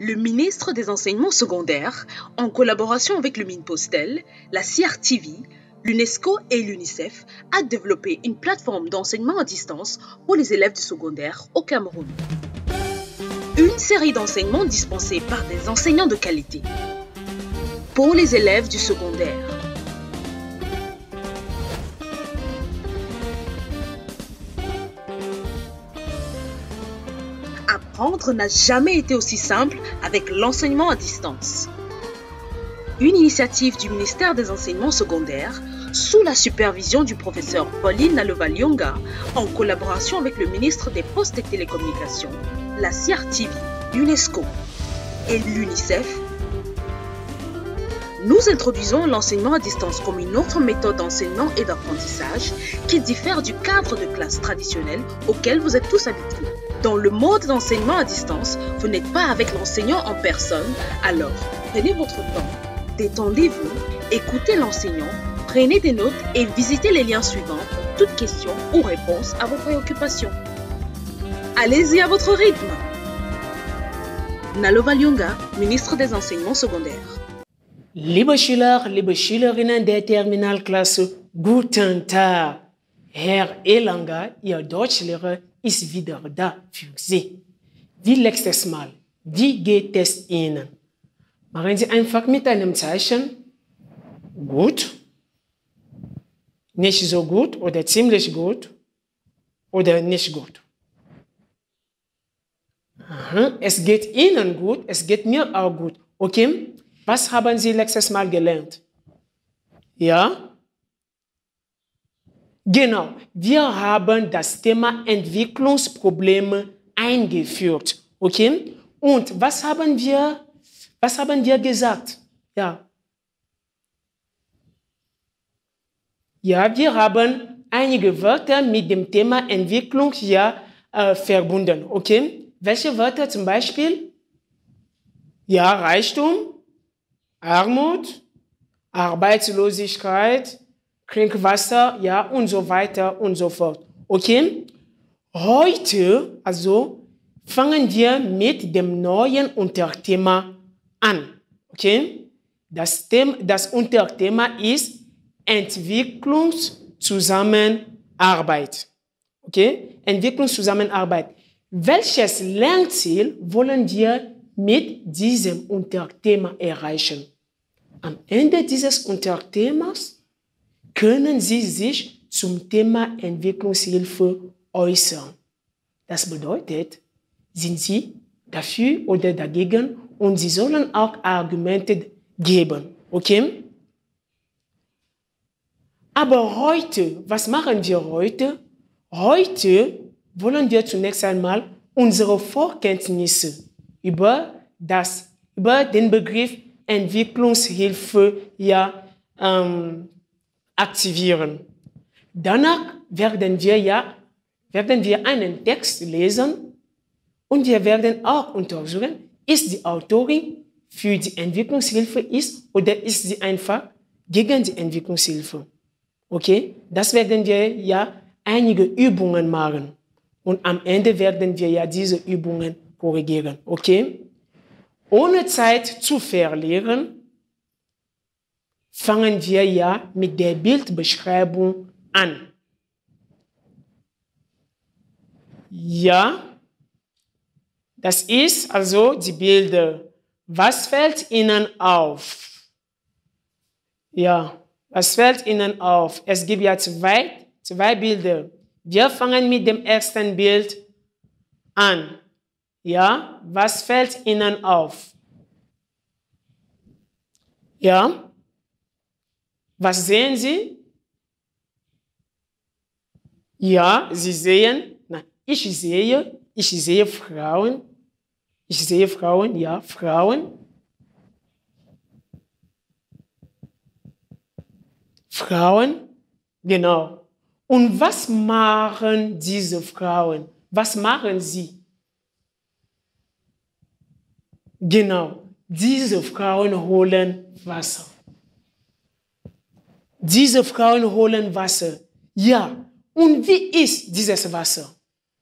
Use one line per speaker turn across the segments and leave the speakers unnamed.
Le ministre des Enseignements secondaires, en collaboration avec le Minpostel, la CRTV, l'UNESCO et l'UNICEF, a développé une plateforme d'enseignement à distance pour les élèves du secondaire au Cameroun. Une série d'enseignements dispensés par des enseignants de qualité. Pour les élèves du secondaire. Apprendre n'a jamais été aussi simple avec l'enseignement à distance. Une initiative du ministère des Enseignements secondaires sous la supervision du professeur Pauline Nalovalionga en collaboration avec le ministre des Postes et Télécommunications, la CRTV, l'UNESCO et l'UNICEF. Nous introduisons l'enseignement à distance comme une autre méthode d'enseignement et d'apprentissage qui diffère du cadre de classe traditionnel auquel vous êtes tous habitués. Dans le mode d'enseignement à distance, vous n'êtes pas avec l'enseignant en personne, alors prenez votre temps, détendez-vous, écoutez l'enseignant, prenez des notes et visitez les liens suivants pour toute question ou réponse à vos préoccupations. Allez-y à votre rythme. Nalovalionga, ministre des Enseignements secondaires.
Liebe Schüler, liebe Schülerinnen der Terminalklasse, guten Tag. Herr Elanga, Ihr Deutschlehrer, ist wieder da für Sie. Wie letztes Mal, wie geht es Ihnen? Machen Sie einfach mit einem Zeichen. Gut, nicht so gut oder ziemlich gut oder nicht gut. Aha. Es geht Ihnen gut, es geht mir auch gut. Okay? Was haben Sie letztes Mal gelernt? Ja? Genau, wir haben das Thema Entwicklungsprobleme eingeführt. Okay? Und was haben wir gesagt? Ja. Ja, wir haben einige Wörter mit dem Thema Entwicklung verbunden. Okay? Welche Wörter zum Beispiel? Ja, Reichtum, Armut, Arbeitslosigkeit, Trinkwasser, ja, und so weiter und so fort. Okay? Heute, also, fangen wir mit dem neuen Unterthema an. Okay? Das Unterthema ist Entwicklungszusammenarbeit. Okay? Entwicklungszusammenarbeit. Welches Lernziel wollen wir mit diesem Unterthema erreichen? Am Ende dieses Unterthemas können Sie sich zum Thema Entwicklungshilfe äußern. Das bedeutet, sind Sie dafür oder dagegen und Sie sollen auch Argumente geben. Okay? Aber heute, was machen wir heute? Heute wollen wir zunächst einmal unsere Vorkenntnisse über den Begriff Entwicklungshilfe aktivieren. Danach werden wir einen Text lesen und wir werden auch untersuchen, ist die Autorin für die Entwicklungshilfe oder ist sie einfach gegen die Entwicklungshilfe. Okay? Das werden wir einige Übungen machen und am Ende werden wir diese Übungen korrigieren. Okay? Ohne Zeit zu verlieren, fangen wir mit der Bildbeschreibung an. Ja, das ist also die Bilder. Was fällt Ihnen auf? Ja, was fällt Ihnen auf? Es gibt ja zwei Bilder. Wir fangen mit dem ersten Bild an. Ja, was fällt Ihnen auf? Ja. Was sehen Sie? Ja, Sie sehen, ich sehe Frauen. Ich sehe Frauen, ja, Frauen. Frauen, genau. Und was machen diese Frauen? Was machen sie? Genau, diese Frauen holen Wasser. Diese Frauen holen Wasser. Ja, und wie ist dieses Wasser?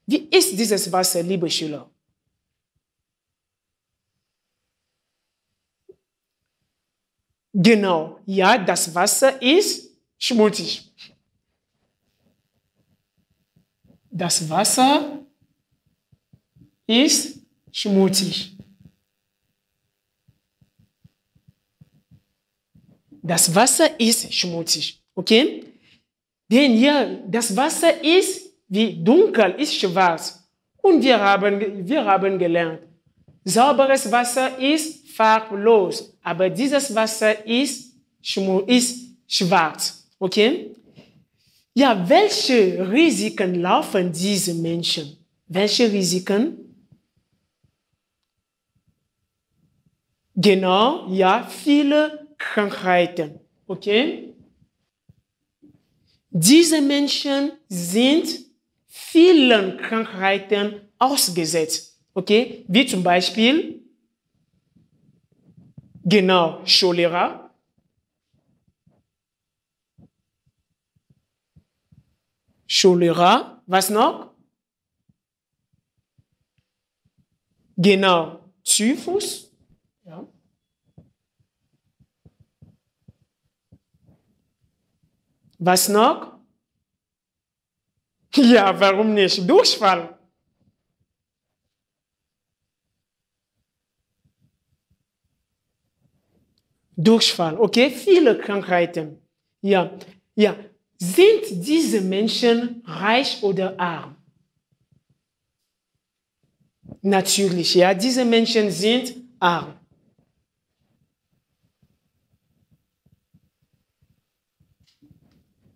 Wie ist dieses Wasser, liebe Schüler? Genau, ja, das Wasser ist schmutzig. Das Wasser ist schmutzig. Das Wasser ist schmutzig, okay? Denn ja, das Wasser ist wie dunkel, ist schwarz. Und wir haben gelernt, sauberes Wasser ist farblos, aber dieses Wasser ist schwarz, okay? Ja, welche Risiken laufen diese Menschen? Welche Risiken? Genau, ja, viele Krankheiten, okay? Diese Menschen sind vielen Krankheiten ausgesetzt, okay? Wie zum Beispiel, genau, Cholera, was noch? Genau, Typhus, ja. Was noch? Ja, warum nicht? Durchfall. Durchfall, okay? Viele Krankheiten. Ja, ja. Sind diese Menschen reich oder arm? Natürlich, ja, diese Menschen sind arm.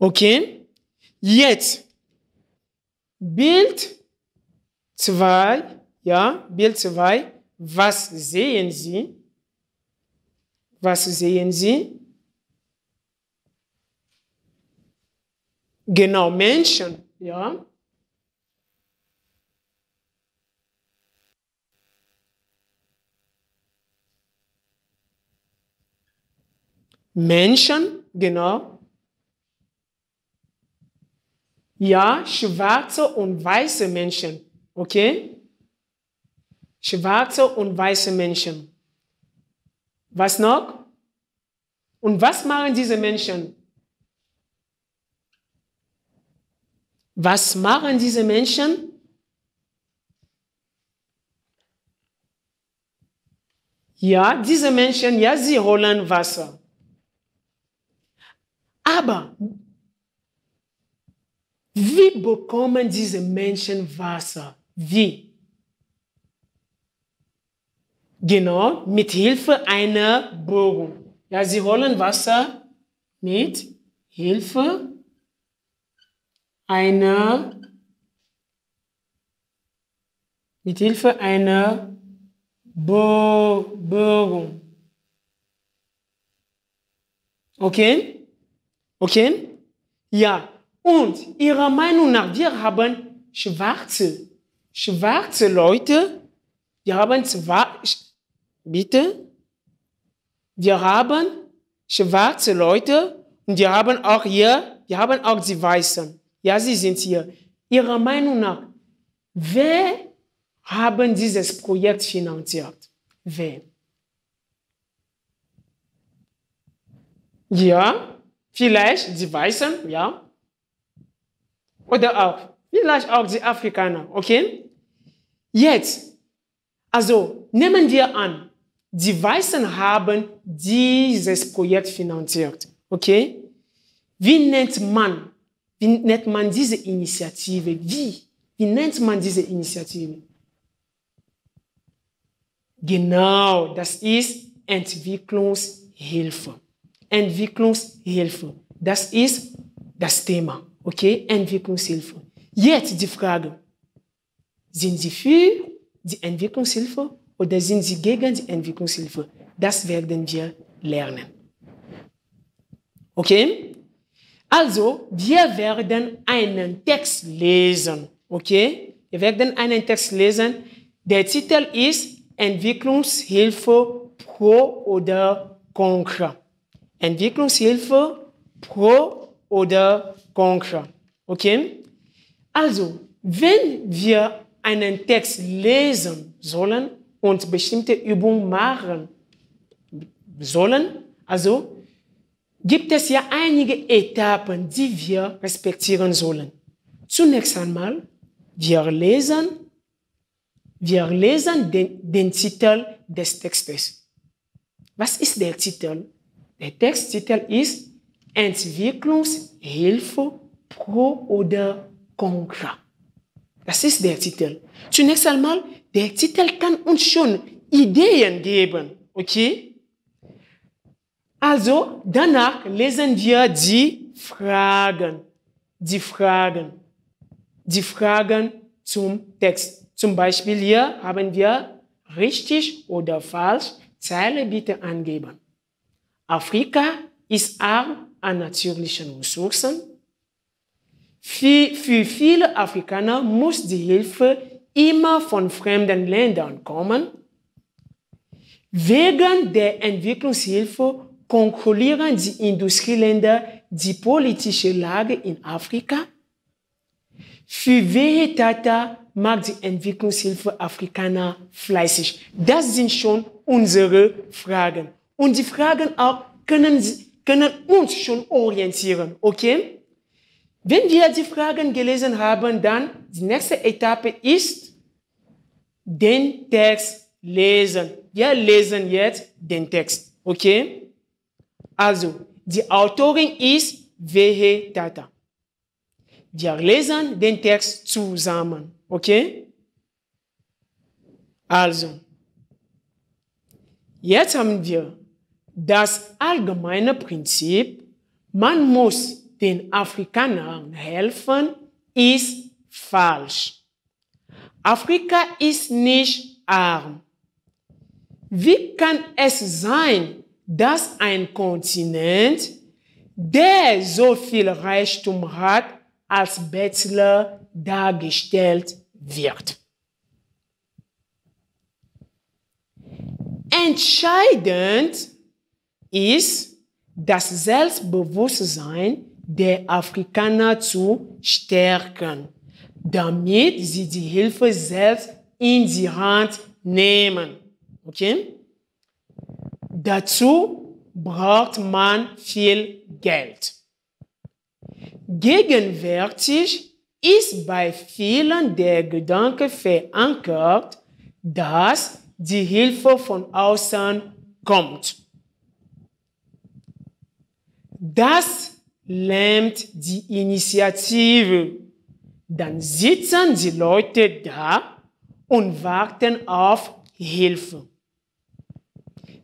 Okay, jetzt Bild 2, ja, Bild 2, was sehen Sie? Was sehen Sie? Genau, Menschen, ja. Menschen, genau. Ja, schwarze und weiße Menschen, okay? Schwarze und weiße Menschen. Was noch? Und was machen diese Menschen? Was machen diese Menschen? Ja, diese Menschen, ja, sie holen Wasser. Aber wie bekommen diese Menschen Wasser? Wie? Genau, mit Hilfe einer Bohrung. Ja, sie holen Wasser mit Hilfe einer Bohrung. Okay? Okay? Ja. Und Ihrer Meinung nach, wir haben schwarze Leute, wir haben wir haben schwarze Leute und wir haben auch die Weißen. Ja, sie sind hier. Ihrer Meinung nach, wer haben dieses Projekt finanziert? Wer? Ja, vielleicht die Weißen, ja. Oder auch, vielleicht auch die Afrikaner, okay? Jetzt, also nehmen wir an, die Weißen haben dieses Projekt finanziert, okay? Wie nennt man diese Initiative? Wie nennt man diese Initiative? Genau, das ist Entwicklungshilfe. Entwicklungshilfe, das ist das Thema. Okay, Entwicklungshilfe. Jetzt die Frage, sind Sie für die Entwicklungshilfe oder sind Sie gegen die Entwicklungshilfe? Das werden wir lernen. Okay? Also, wir werden einen Text lesen. Okay? Wir werden einen Text lesen. Der Titel ist Entwicklungshilfe pro oder contra. Entwicklungshilfe pro oder contra. Okay? Also, wenn wir einen Text lesen sollen und bestimmte Übungen machen sollen, Also gibt es ja einige Etappen, die wir respektieren sollen. Zunächst einmal, wir lesen den Titel des Textes. Was ist der Titel? Der Texttitel ist Entwicklungshilfe pro oder contra. Das ist der Titel. Zunächst einmal, der Titel kann uns schon Ideen geben, okay? Also, danach lesen wir die Fragen zum Text. Zum Beispiel hier haben wir richtig oder falsch, Zeile bitte angeben. Afrika ist arm an natürlichen Ressourcen. Für viele Afrikaner muss die Hilfe immer von fremden Ländern kommen. Wegen der Entwicklungshilfe kontrollieren die Industrieländer die politische Lage in Afrika. Für welche Tata macht die Entwicklungshilfe Afrikaner fleißig? Das sind schon unsere Fragen. Und die Fragen auch können uns schon orientieren, okay? Wenn wir die Fragen gelesen haben, dann die nächste Etappe ist den Text lesen. Wir lesen jetzt den Text, okay? Also, die Autorin ist welche Tata. Wir lesen den Text zusammen, okay? Also, jetzt haben wir das allgemeine Prinzip, man muss den Afrikanern helfen, ist falsch. Afrika ist nicht arm. Wie kann es sein, dass ein Kontinent, der so viel Reichtum hat, als Bettler dargestellt wird? Entscheidend ist, das Selbstbewusstsein der Afrikaner zu stärken, damit sie die Hilfe selbst in die Hand nehmen. Okay? Dazu braucht man viel Geld. Gegenwärtig ist bei vielen der Gedanke verankert, dass die Hilfe von außen kommt. Das lähmt die Initiative. Dann sitzen die Leute da und warten auf Hilfe.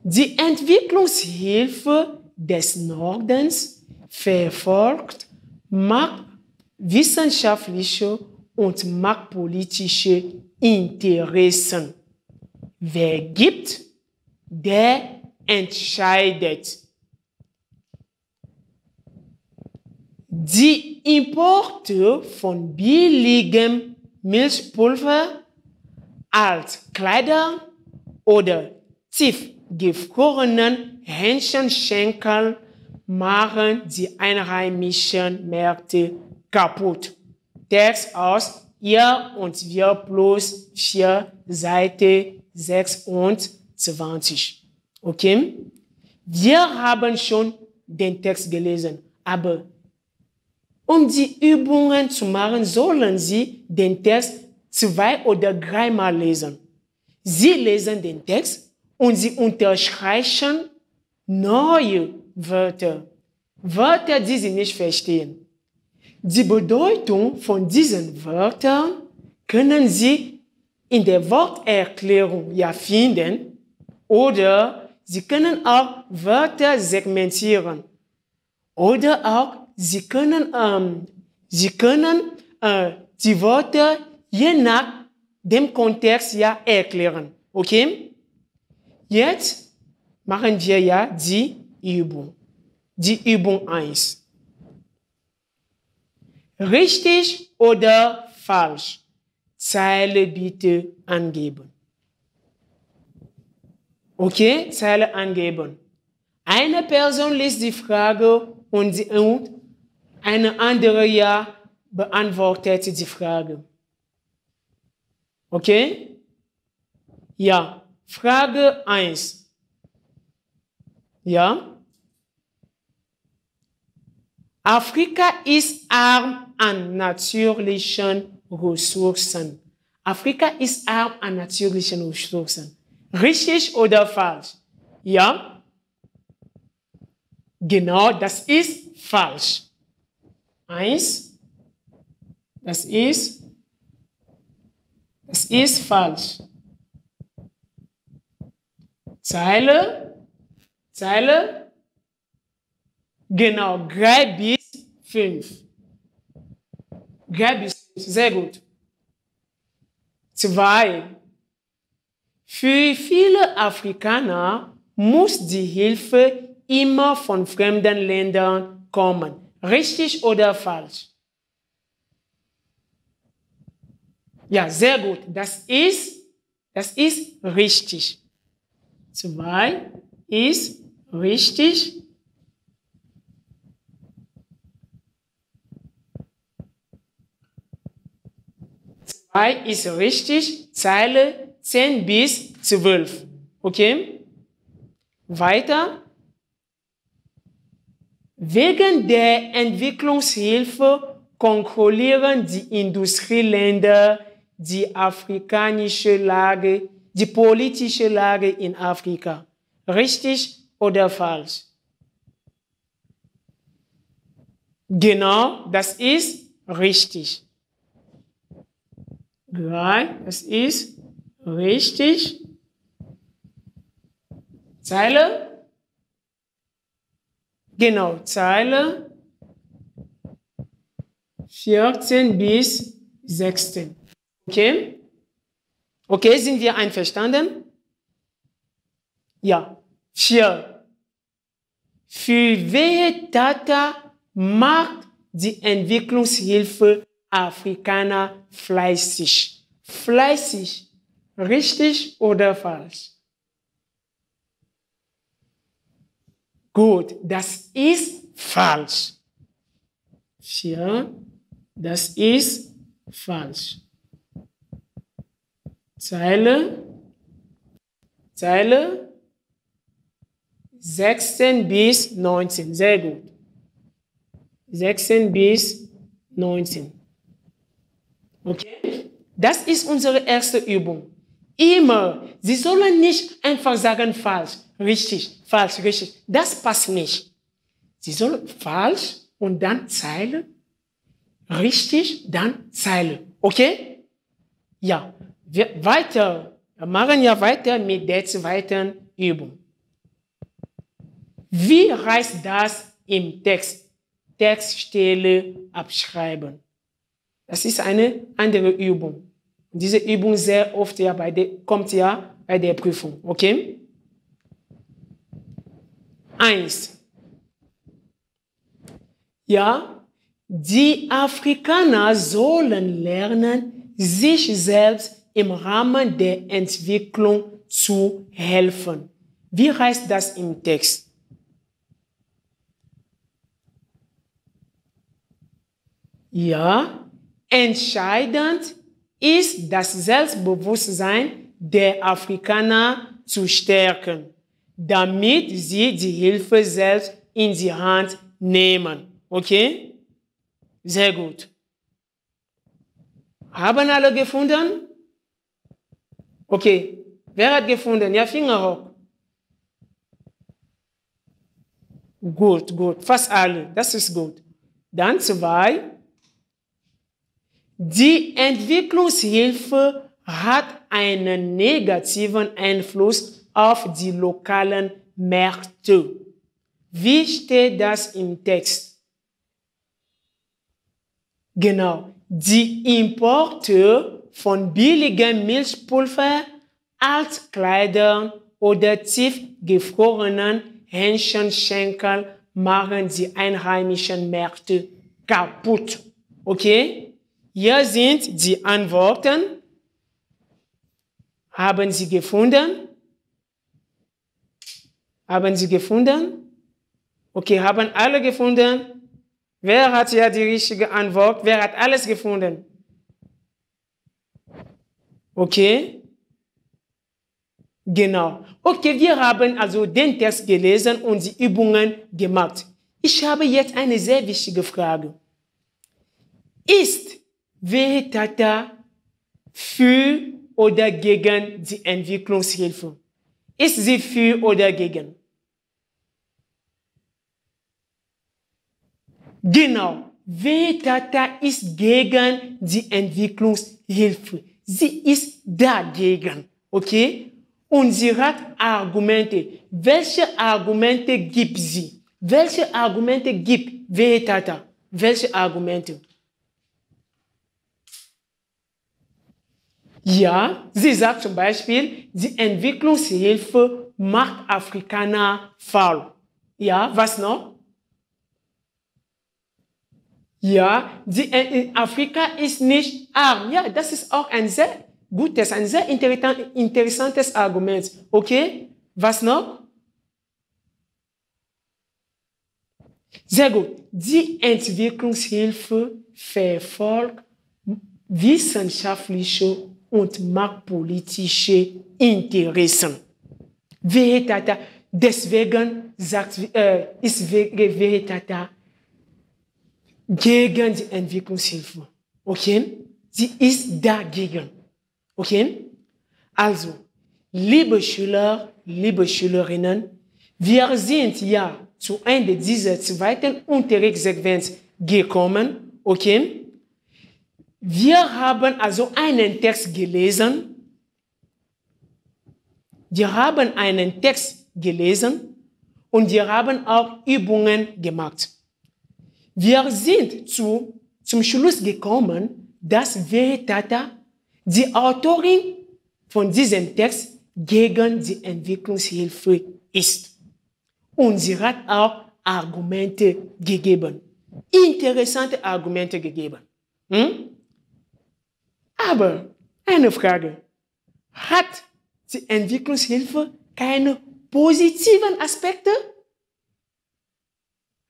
Die Entwicklungshilfe des Nordens verfolgt marktwissenschaftliche und marktpolitische Interessen. Wer gibt, der entscheidet. Die Importe von billigem Milchpulver als Kleider oder tiefgefrorenen Hähnchenschenkel machen die einheimischen Märkte kaputt. Text aus Ihr und Wir plus 4, Seite 26. Okay? Wir haben schon den Text gelesen, aber um die Übungen zu machen, sollen Sie den Text 2 oder 3 Mal lesen. Sie lesen den Text und Sie unterstreichen neue Wörter. Wörter, die Sie nicht verstehen. Die Bedeutung von diesen Wörtern können Sie in der Worterklärung ja finden oder Sie können auch Wörter segmentieren oder auch Sie können die Wörter je nach dem Kontext ja erklären. Okay? Jetzt machen wir ja die Übung. Die Übung 1. Richtig oder falsch? Zeile bitte angeben. Okay? Zeile angeben. Eine Person liest die Frage und eine andere ja beantwortet die Frage. Okay? Ja. Frage 1. Ja? Afrika ist arm an natürlichen Ressourcen. Afrika ist arm an natürlichen Ressourcen. Richtig oder falsch? Ja? Genau, das ist falsch. 1. Das ist falsch. Zeile. Genau, 3 bis 5. 3 bis 5, sehr gut. 2. Für viele Afrikaner muss die Hilfe immer von fremden Ländern kommen. Richtig oder falsch? Ja, sehr gut. Das ist richtig. 2 ist richtig. Ist richtig, Zeile 10 bis 12. Okay? Weiter. Wegen der Entwicklungshilfe kontrollieren die Industrieländer die politische Lage in Afrika. Richtig oder falsch? Genau, das ist richtig. 3, das ist richtig. Zeile? Genau, Zeile 14 bis 16. Okay? Okay, sind wir einverstanden? Ja. 4. Für welche Data macht die Entwicklungshilfe Afrikaner fleißig? Fleißig. Richtig oder falsch? Gut, das ist falsch. 4. Das ist falsch. Zeile 16 bis 19. Sehr gut. 16 bis 19. Okay? Das ist unsere erste Übung. Immer. Sie sollen nicht einfach sagen falsch, richtig, falsch, richtig. Das passt nicht. Sie sollen falsch und dann Zeile, richtig, dann Zeile. Okay? Ja. Wir machen ja weiter mit der zweiten Übung. Wie heißt das im Text? Textstelle abschreiben. Das ist eine andere Übung. Diese Übung sehr oft ja kommt ja bei der Prüfung. Okay? 1. Ja, die Afrikaner sollen lernen, sich selbst im Rahmen der Entwicklung zu helfen. Wie heißt das im Text? Ja, entscheidend ist das Selbstbewusstsein der Afrikaner zu stärken, damit sie die Hilfe selbst in die Hand nehmen. Okay? Sehr gut. Haben alle gefunden? Okay. Wer hat gefunden? Ja, Finger hoch. Gut, gut. Fast alle. Das ist gut. Dann 2. Die Entwicklungshilfe hat einen negativen Einfluss auf die lokalen Märkte. Wie steht das im Text? Genau. Die Importe von billigem Milchpulver, Altkleidern oder tiefgefrorenen Hähnchenschenkel machen die einheimischen Märkte kaputt. Okay? Hier sind die Antworten. Haben Sie gefunden? Haben Sie gefunden? Okay, haben alle gefunden? Wer hat ja die richtige Antwort? Wer hat alles gefunden? Okay. Genau. Okay, wir haben also den Text gelesen und die Übungen gemacht. Ich habe jetzt eine sehr wichtige Frage. Ist Veritata für oder gegen die Entwicklungshilfe? Ist sie für oder gegen? Genau. Veritata ist gegen die Entwicklungshilfe. Sie ist dagegen. Okay? Und sie hat Argumente. Welche Argumente gibt sie? Welche Argumente gibt Veritata? Welche Argumente? Ja, sie sagt zum Beispiel, die Entwicklungshilfe macht Afrikaner faul. Ja, was noch? Ja, Afrika ist nicht arm. Ja, das ist auch ein sehr gutes, ein sehr interessantes Argument. Okay, was noch? Sehr gut. Die Entwicklungshilfe verfolgt wissenschaftliche und marktpolitische Interessen. Veritata, deswegen ist Veritata gegen die Entwicklungshilfe. Okay? Sie ist dagegen. Okay? Also, liebe Schüler, liebe Schülerinnen, wir sind ja zu Ende dieser zweiten Unterrichtssequenz gekommen. Okay? Wir haben also einen Text gelesen. Wir haben einen Text gelesen und wir haben auch Übungen gemacht. Wir sind zum Schluss gekommen, dass Veritata, die Autorin von diesem Text, gegen die Entwicklungshilfe ist. Und sie hat auch Argumente gegeben. Interessante Argumente gegeben. Aber eine Frage. Hat die Entwicklungshilfe keine positiven Aspekte?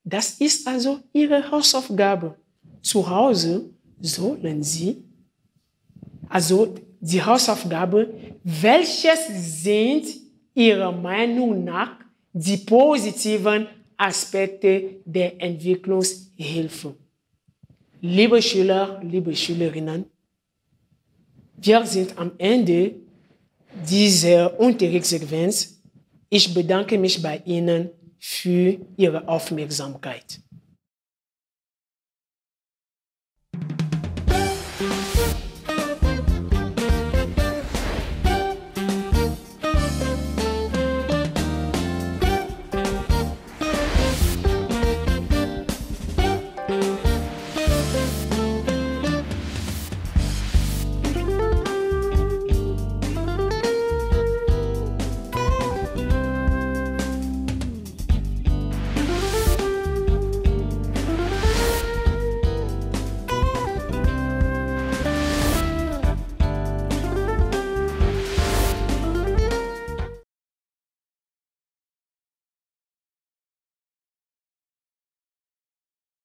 Das ist also Ihre Hausaufgabe. Zu Hause sollen Sie, also die Hausaufgabe, welches sind Ihrer Meinung nach die positiven Aspekte der Entwicklungshilfe? Liebe Schüler, liebe Schülerinnen, wir sind am Ende dieser Unterrichtssequenz. Ich bedanke mich bei Ihnen für Ihre Aufmerksamkeit.